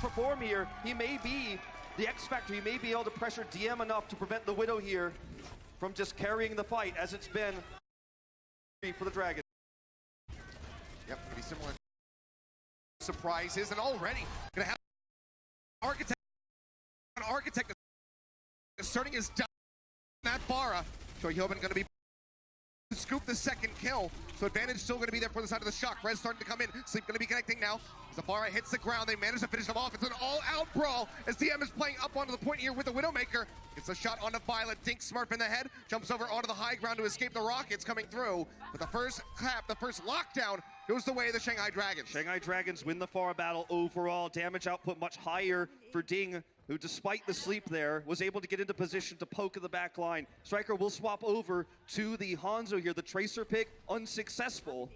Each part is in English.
perform here, he may be the X Factor. He may be able to pressure DM enough to prevent the Widow here from just carrying the fight, as it's been for the Dragon. Yep, gonna be similar surprises, and already gonna have Architect asserting his down that Bara. Choyhobin gonna be scoop the second kill, so advantage still going to be there for the side of the Shock. Res starting to come in, Sleep going to be connecting now. Zafara hits the ground, they manage to finish him off. It's an all-out brawl as DM is playing up onto the point here with the Widowmaker. Gets a shot onto Violet, dinks Smurf in the head, jumps over onto the high ground to escape the rockets coming through. But the first clap, the first lockdown goes the way of the Shanghai Dragons. Shanghai Dragons win the Pharah battle overall. Damage output much higher for Ding, who despite the sleep there, was able to get into position to poke in the back line. Striker will swap over to the Hanzo here. The Tracer pick, unsuccessful.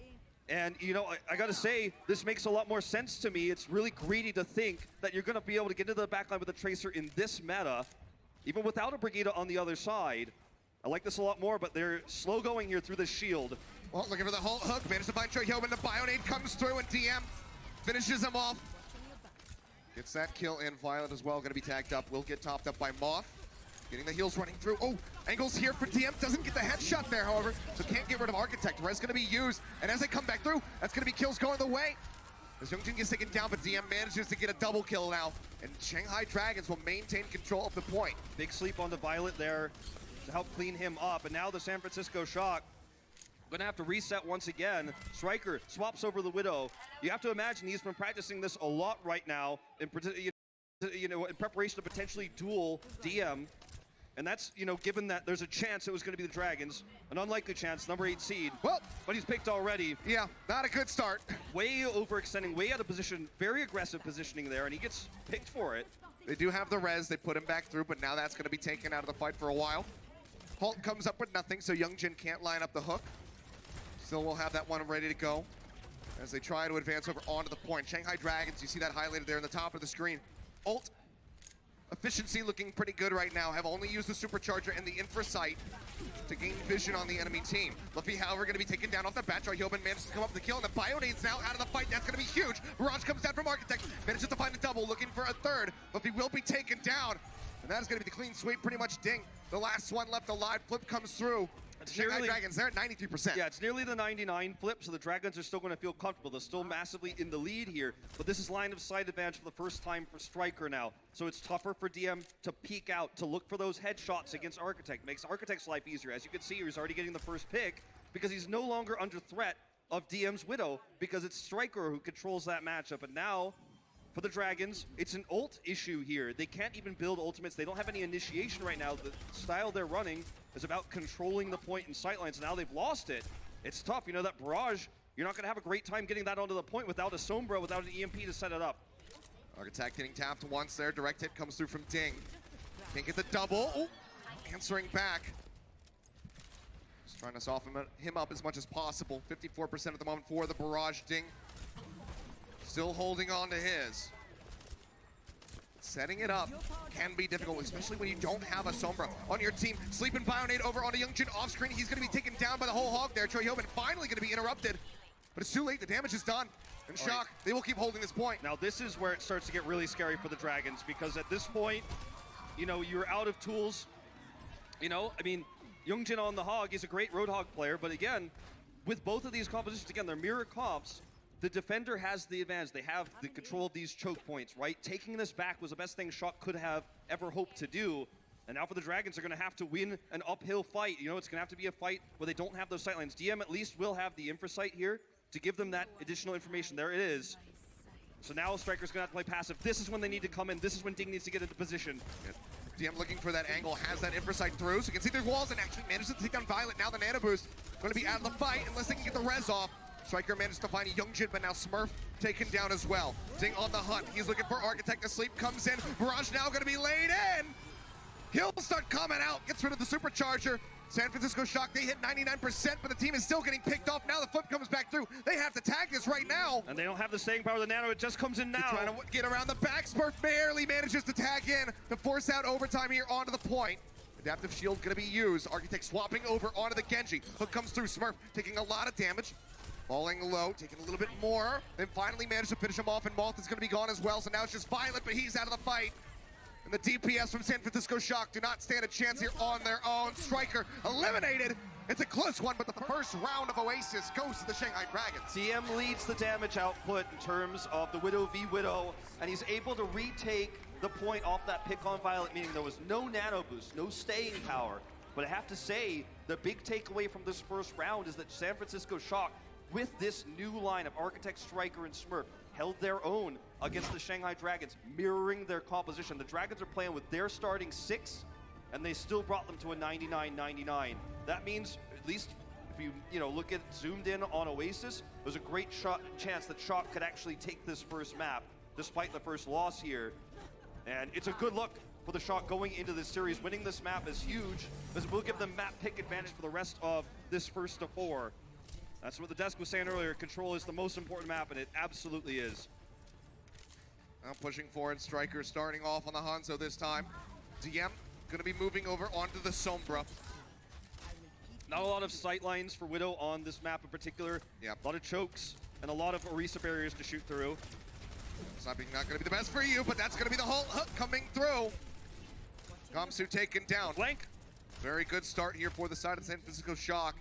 And, you know, I gotta say, this makes a lot more sense to me. It's really greedy to think that you're gonna be able to get into the backline with a Tracer in this meta, even without a Brigida on the other side. I like this a lot more, but they're slow going here through the shield. Well, looking for the whole hook, managed to find Choyhobin. The Bionade comes through and DM finishes him off. Gets that kill in. Violet as well, gonna be tagged up. Will get topped up by Moth. Getting the heals running through. Oh, angles here for DM. Doesn't get the headshot there, however, so can't get rid of Architect. Res gonna be used, and as they come back through, that's gonna be kills going the way. As Youngjin gets taken down, but DM manages to get a double kill now, and Shanghai Dragons will maintain control of the point. Big sleep on the Violet there to help clean him up, and now the San Francisco Shock gonna have to reset once again. Striker swaps over the Widow. You have to imagine he's been practicing this a lot right now in preparation to potentially duel DM. And that's, you know, given that there's a chance it was going to be the Dragons, an unlikely chance, number 8 seed. Well, but he's picked already. Yeah, not a good start. Way overextending, way out of position, very aggressive positioning there, and he gets picked for it. They do have the res, they put him back through, but now that's going to be taken out of the fight for a while. Halt comes up with nothing, so Youngjin can't line up the hook. Still will have that one ready to go as they try to advance over onto the point. Shanghai Dragons, you see that highlighted there in the top of the screen. Ult efficiency looking pretty good right now. Have only used the supercharger and the infra sight to gain vision on the enemy team. Luffy, however, going to be taken down off the bat. Choyhobin manages to come up with the kill, and the Bionade's now out of the fight. That's going to be huge. Mirage comes down from Architect, manages to find a double, looking for a third. Luffy will be taken down, and that is going to be the clean sweep, pretty much Ding. The last one left alive. Flip comes through. Shanghai Dragons, they're at 93%. Yeah, it's nearly the 99 flip, so the Dragons are still going to feel comfortable. They're still massively in the lead here, but this is line of sight advantage for the first time for Striker now. So it's tougher for DM to peek out, to look for those headshots against Architect. Makes Architect's life easier. As you can see, he's already getting the first pick because he's no longer under threat of DM's Widow because it's Striker who controls that matchup. And now, for the Dragons, it's an ult issue here. They can't even build ultimates. They don't have any initiation right now. The style they're running is about controlling the point in sightlines. Now they've lost it. It's tough. You know, that barrage, you're not going to have a great time getting that onto the point without a Sombra, without an EMP to set it up. Architect getting tapped once there. Direct hit comes through from Ding. Can't get the double. Oh, answering back. Just trying to soften him up as much as possible. 54% at the moment for the barrage. Ding still holding on to his. Setting it up can be difficult, especially when you don't have a Sombra on your team. Sleep and Bionade over onto Youngjin off screen. He's going to be taken down by the whole hog there. Choyhobin finally going to be interrupted, but it's too late. The damage is done. And Shock, they will keep holding this point. Now this is where it starts to get really scary for the Dragons, because at this point, you know, you're out of tools. You know, I mean, Youngjin on the hog, he's a great Roadhog player, but again, with both of these compositions, again, they're mirror comps. The defender has the advantage. They have the control of these choke points, right? Taking this back was the best thing Shock could have ever hoped to do. And now for the Dragons, they're going to have to win an uphill fight. You know, it's going to have to be a fight where they don't have those sightlines. DM at least will have the infra sight here to give them that additional information. There it is. So now Striker's going to have to play passive. This is when they need to come in. This is when Ding needs to get into position. DM looking for that angle, has that infra sight through, so you can see there's walls and actually manages to take down Violet. Now the nano boost going to be out of the fight unless they can get the res off. Striker managed to find Youngjin, but now Smurf taken down as well. Ding on the hunt. He's looking for Architect to sleep. Comes in. Mirage now going to be laid in. He'll start coming out. Gets rid of the supercharger. San Francisco Shock, they hit 99%, but the team is still getting picked off. Now the flip comes back through. They have to tag this right now. And they don't have the staying power of the nano. It just comes in now. They're trying to get around the back. Smurf barely manages to tag in to force out overtime here onto the point. Adaptive shield going to be used. Architect swapping over onto the Genji. Hook comes through. Smurf taking a lot of damage. Falling low, taking a little bit more, then finally managed to finish him off, and Moth is going to be gone as well, so now it's just Violet, but he's out of the fight. And the DPS from San Francisco Shock do not stand a chance here on their own. Striker eliminated. It's a close one, but the first round of Oasis goes to the Shanghai Dragons. DM leads the damage output in terms of the Widow v Widow, and he's able to retake the point off that pick on Violet, meaning there was no nano boost, no staying power. But I have to say, the big takeaway from this first round is that San Francisco Shock, with this new line of Architect, Striker, and Smurf, held their own against the Shanghai Dragons, mirroring their composition. The Dragons are playing with their starting 6, and they still brought them to a 99-99. That means, at least if you look at zoomed in on Oasis, there's a great chance that Shock could actually take this first map, despite the first loss here. And it's a good look for the Shock going into this series. Winning this map is huge, because it will give them map pick advantage for the rest of this first to 4. That's what the desk was saying earlier. Control is the most important map, and it absolutely is. Now pushing forward, Striker starting off on the Hanzo this time. DM going to be moving over onto the Sombra. Not a lot of sight lines for Widow on this map in particular. Yep. A lot of chokes and a lot of Orisa barriers to shoot through. Sniping not going to be the best for you, but that's going to be the whole hook coming through. Gamsu taken down. Flank. Very good start here for the side of San Francisco Shock.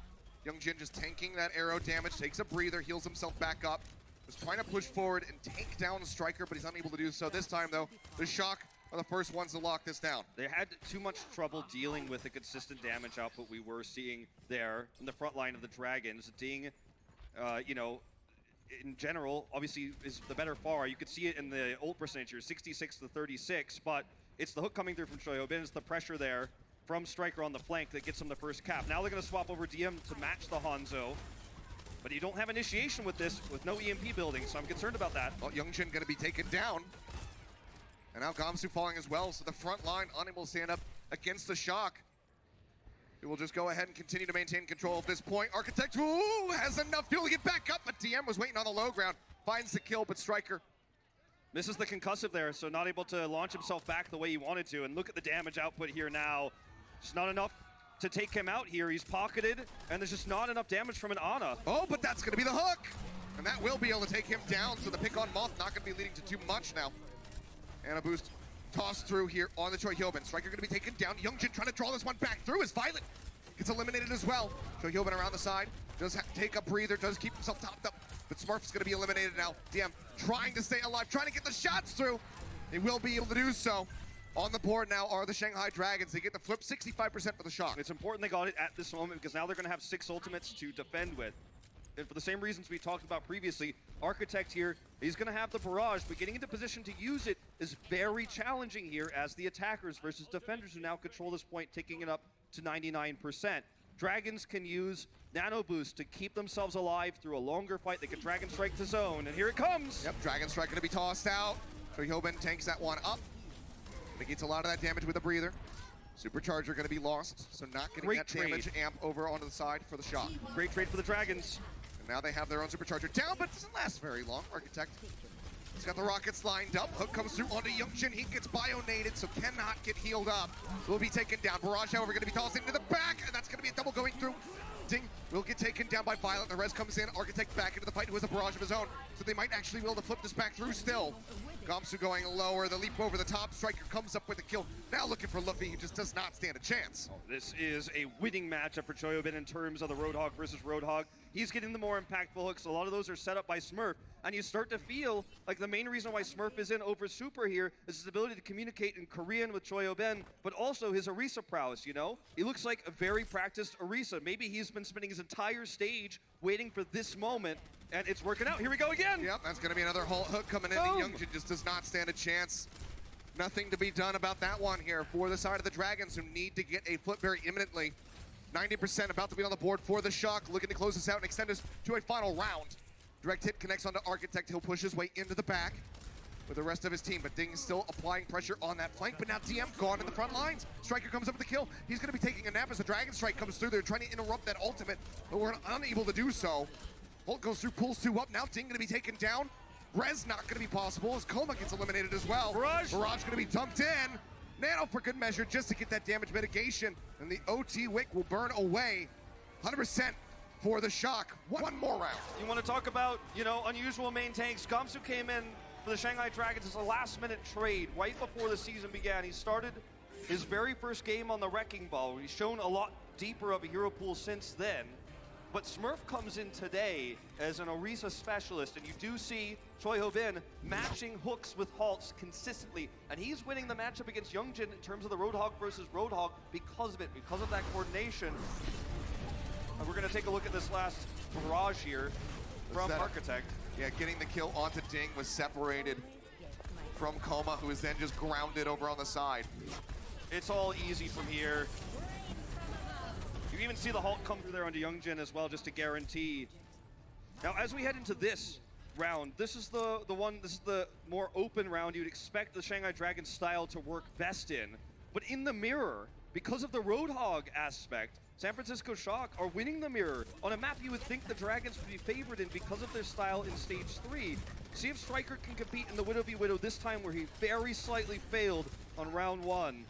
Young Jin just tanking that arrow damage, takes a breather, heals himself back up. Was trying to push forward and take down the Striker, but he's unable to do so. This time, though, the Shock are the first ones to lock this down. They had too much trouble dealing with the consistent damage output we were seeing there in the front line of the Dragons. Ding, in general, obviously is the better far. You could see it in the ult percentage here, 66 to 36, but it's the hook coming through from Choyobin. It's the pressure there from Striker on the flank that gets him the first cap. Now they're going to swap over DM to match the Hanzo. But you don't have initiation with this, with no EMP building, so I'm concerned about that. Well, Youngjin going to be taken down. And now Gamsu falling as well, so the front line unable to stand up against the Shock. He will just go ahead and continue to maintain control at this point. Architect, ooh, has enough fuel to get back up, but DM was waiting on the low ground. Finds the kill, but Striker misses the concussive there, so not able to launch himself back the way he wanted to. And look at the damage output here now. Just not enough to take him out here. He's pocketed, and there's just not enough damage from an Ana. Oh, but that's going to be the hook. And that will be able to take him down, so the pick on Moth not going to be leading to too much now. And a boost tossed through here on the Choi Hyobin. Striker going to be taken down. Youngjin trying to draw this one back through as Violet gets eliminated as well. Choi Hyobin around the side, does take a breather, does keep himself topped up, but Smurf's going to be eliminated now. DM trying to stay alive, trying to get the shots through. They will be able to do so. On the board now are the Shanghai Dragons. They get the flip, 65% for the Shock. It's important they got it at this moment, because now they're going to have 6 ultimates to defend with. And for the same reasons we talked about previously, Architect here, he's going to have the barrage, but getting into position to use it is very challenging here as the attackers versus defenders who now control this point, taking it up to 99%. Dragons can use Nano Boost to keep themselves alive through a longer fight. They can Dragon Strike the zone, and here it comes! Yep, Dragon Strike going to be tossed out. Choi Hyobin tanks that one up. Negates a lot of that damage with a breather. Supercharger going to be lost, so not getting Great that trade. damage amp over onto the side for the Shock. Great trade for the Dragons. And now they have their own Supercharger down, but it doesn't last very long. Architect, he's got the rockets lined up. Hook comes through onto Youngjin. He gets bio-naded, so cannot get healed up. Will be taken down. Barrage, however, going to be tossed into the back, and that's going to be a double going through. Ding will get taken down by Violet. The res comes in. Architect back into the fight, who has a barrage of his own. So they might actually be able to flip this back through still. Gamsu going lower. The leap over the top. Striker comes up with a kill. Now looking for Luffy, who just does not stand a chance. This is a winning matchup for Choyobin in terms of the Roadhog versus Roadhog. He's getting the more impactful hooks. A lot of those are set up by Smurf. And you start to feel like the main reason why Smurf is in over Super here is his ability to communicate in Korean with Choyobin, but also his Orisa prowess, you know? He looks like a very practiced Orisa. Maybe he's been spending his entire stage waiting for this moment, and it's working out. Here we go again! Yep, that's going to be another hook coming in. Boom. Youngjin just does not stand a chance. Nothing to be done about that one here for the side of the Dragons, who need to get a flip very imminently. 90% about to be on the board for the Shock, looking to close this out and extend us to a final round. Direct hit connects onto Architect. He'll push his way into the back with the rest of his team, but Ding still applying pressure on that flank, but now DM gone in the front lines. Striker comes up with the kill. He's going to be taking a nap as the Dragon Strike comes through. They're trying to interrupt that ultimate, but we're unable to do so. Holt goes through, pulls 2 up. Now Ding going to be taken down. Res not going to be possible as Koma gets eliminated as well. Barrage going to be dumped in. Nano for good measure just to get that damage mitigation, and the OT wick will burn away. 100% for the Shock. One more round. You want to talk about, unusual main tanks? Gamsu came in for the Shanghai Dragons as a last-minute trade right before the season began. He started his very first game on the Wrecking Ball. He's shown a lot deeper of a hero pool since then. But Smurf comes in today as an Orisa specialist, and you do see Choi Ho-bin matching hooks with halts consistently, and he's winning the matchup against Youngjin in terms of the Roadhog versus Roadhog because of it, because of that coordination. And we're going to take a look at this last barrage here from Architect. Yeah, getting the kill onto Ding was separated from Coma, who is then just grounded over on the side. It's all easy from here. You even see the halt come through there onto Youngjin as well, just to guarantee. Now, as we head into this round, this is the more open round you'd expect the Shanghai Dragons style to work best in. But in the mirror, because of the Roadhog aspect, San Francisco Shock are winning the mirror on a map you would think the Dragons would be favored in because of their style in Stage 3. See if Striker can compete in the Widow v Widow this time, where he very slightly failed on round 1.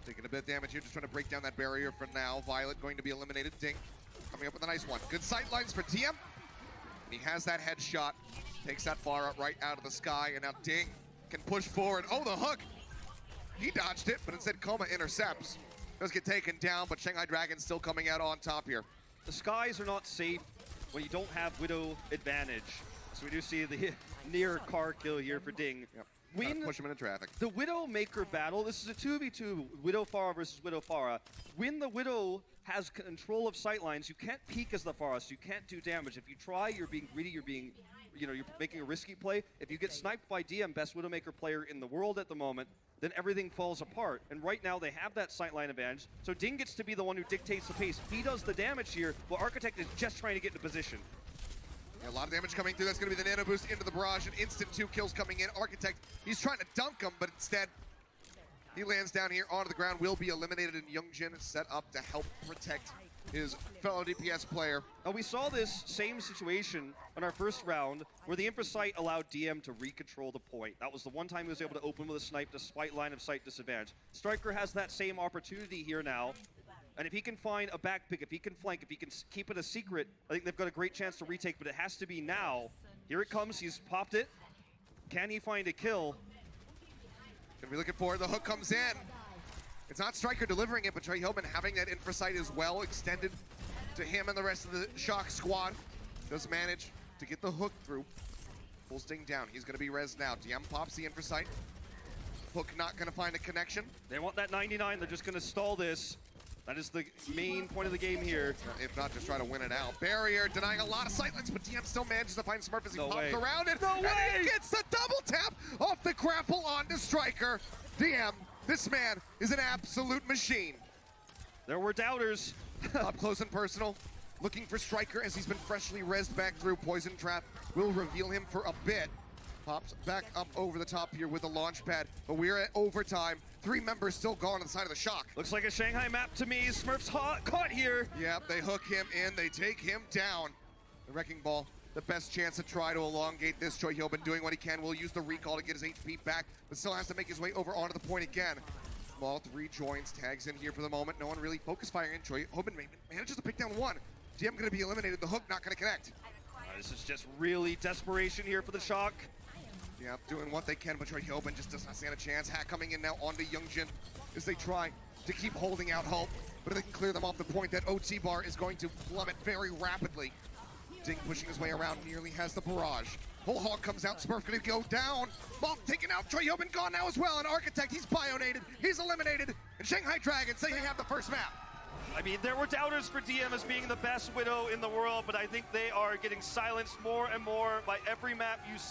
Taking a bit of damage here, just trying to break down that barrier for now. Violet going to be eliminated. Ding coming up with a nice one. Good sight lines for TM. He has that headshot. Takes that far up right out of the sky, and now Ding can push forward. Oh, the hook! He dodged it, but instead Coma intercepts. Does get taken down, but Shanghai Dragons still coming out on top here. The skies are not safe when you don't have Widow advantage. So we do see the near car kill here for Ding. Yep. Win Push him into traffic. the Widowmaker battle. This is a 2v2, Widow Pharah versus Widow Pharah. When the Widow has control of sightlines, you can't peek as the Pharah, so you can't do damage. If you try, you're being greedy, you're making a risky play. If you get sniped by DM, best Widowmaker player in the world at the moment, then everything falls apart. And right now they have that sightline advantage, so Ding gets to be the one who dictates the pace. He does the damage here, while Architect is just trying to get into position. Yeah, a lot of damage coming through. That's going to be the nano boost into the barrage. An instant 2 kills coming in. Architect, he's trying to dunk him, but instead he lands down here onto the ground, will be eliminated, and Youngjin is set up to help protect his fellow DPS player. Now, we saw this same situation on our first round where the Infrasight allowed DM to recontrol the point. That was the one time he was able to open with a snipe despite line of sight disadvantage. Striker has that same opportunity here now. And if he can find a back pick, if he can flank, if he can keep it a secret, I think they've got a great chance to retake, but it has to be now. Here it comes, he's popped it. Can he find a kill? Gonna be looking for it. The hook comes in. It's not Striker delivering it, but Choi Ho-bin having that Infrasight as well, extended to him and the rest of the Shock squad. Does manage to get the hook through. Pulls Ding down. He's gonna be res now. DM pops the Infrasight. Hook not gonna find a connection. They want that 99, they're just gonna stall this. That is the main point of the game here. If not, just try to win it out. Barrier denying a lot of sightlines, but DM still manages to find Smurf as he pops around it. No way! And he gets the double tap off the grapple onto Striker. DM, this man is an absolute machine. There were doubters. Up close and personal, looking for Striker as he's been freshly rezzed back through. Poison Trap will reveal him for a bit. Pops back up over the top here with the launch pad, but we're at overtime. 3 members still gone on the side of the Shock. Looks like a Shanghai map to me. Smurf's caught here. Yep, they hook him in, they take him down. The Wrecking Ball, the best chance to try to elongate this. Choi Ho-bin doing what he can, will use the recall to get his HP back, but still has to make his way over onto the point again. Moth rejoins, tags in here for the moment. No one really focus firing in. Choi Ho-bin manages to pick down 1. DM gonna be eliminated, the hook not gonna connect. This is just really desperation here for the Shock. Yeah, doing what they can, but Choi Ho-bin just does not stand a chance. Hack coming in now onto Youngjin as they try to keep holding out hope. But if they can clear them off the point, that OT bar is going to plummet very rapidly. Ding pushing his way around, nearly has the barrage. Whole Hog comes out, Smurf gonna go down. Moth taken out, Choi Ho-bin gone now as well. And Architect, he's bionated, he's eliminated. And Shanghai Dragons, they have the first map. I mean, there were doubters for DM as being the best Widow in the world, but I think they are getting silenced more and more by every map you see.